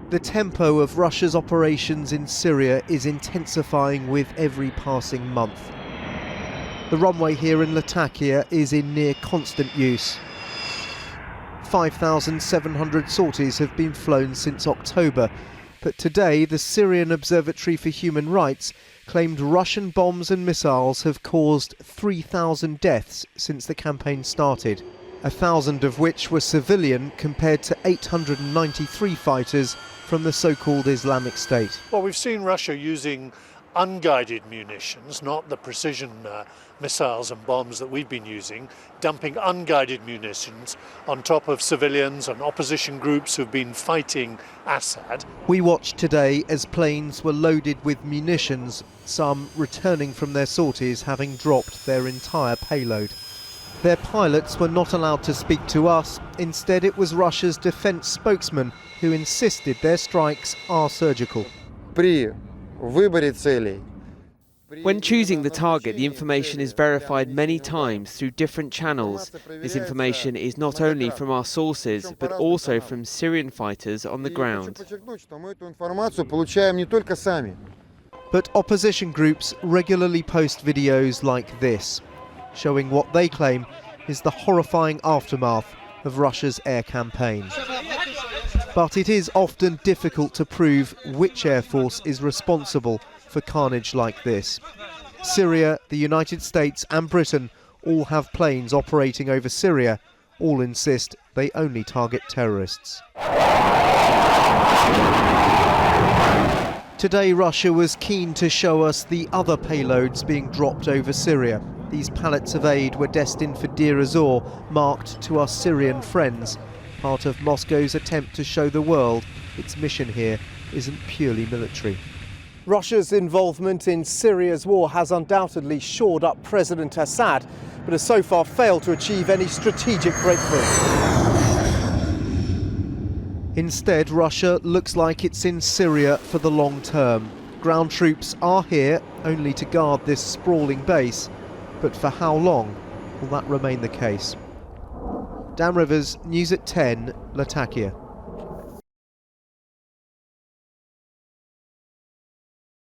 The tempo of Russia's operations in Syria is intensifying with every passing month. The runway here in Latakia is in near constant use. 5,700 sorties have been flown since October, but today the Syrian Observatory for Human Rights claimed Russian bombs and missiles have caused 3,000 deaths since the campaign started, 1,000 of which were civilian compared to 893 fighters from the so-called Islamic State. Well, we've seen Russia using unguided munitions, not the precision missiles and bombs that we've been using, dumping unguided munitions on top of civilians and opposition groups who've been fighting Assad. We watched today as planes were loaded with munitions, some returning from their sorties having dropped their entire payload. Their pilots were not allowed to speak to us. Instead, it was Russia's defense spokesman who insisted their strikes are surgical. When choosing the target, the information is verified many times through different channels. This information is not only from our sources, but also from Syrian fighters on the ground. But opposition groups regularly post videos like this, showing what they claim is the horrifying aftermath of Russia's air campaign. But it is often difficult to prove which air force is responsible for carnage like this. Syria, the United States and Britain all have planes operating over Syria. All insist they only target terrorists. Today Russia was keen to show us the other payloads being dropped over Syria. These pallets of aid were destined for Deir ez-Zor, marked to our Syrian friends, part of Moscow's attempt to show the world its mission here isn't purely military. Russia's involvement in Syria's war has undoubtedly shored up President Assad, but has so far failed to achieve any strategic breakthrough. Instead, Russia looks like it's in Syria for the long term. Ground troops are here only to guard this sprawling base, but for how long will that remain the case? Dan Rivers, News at 10, Latakia.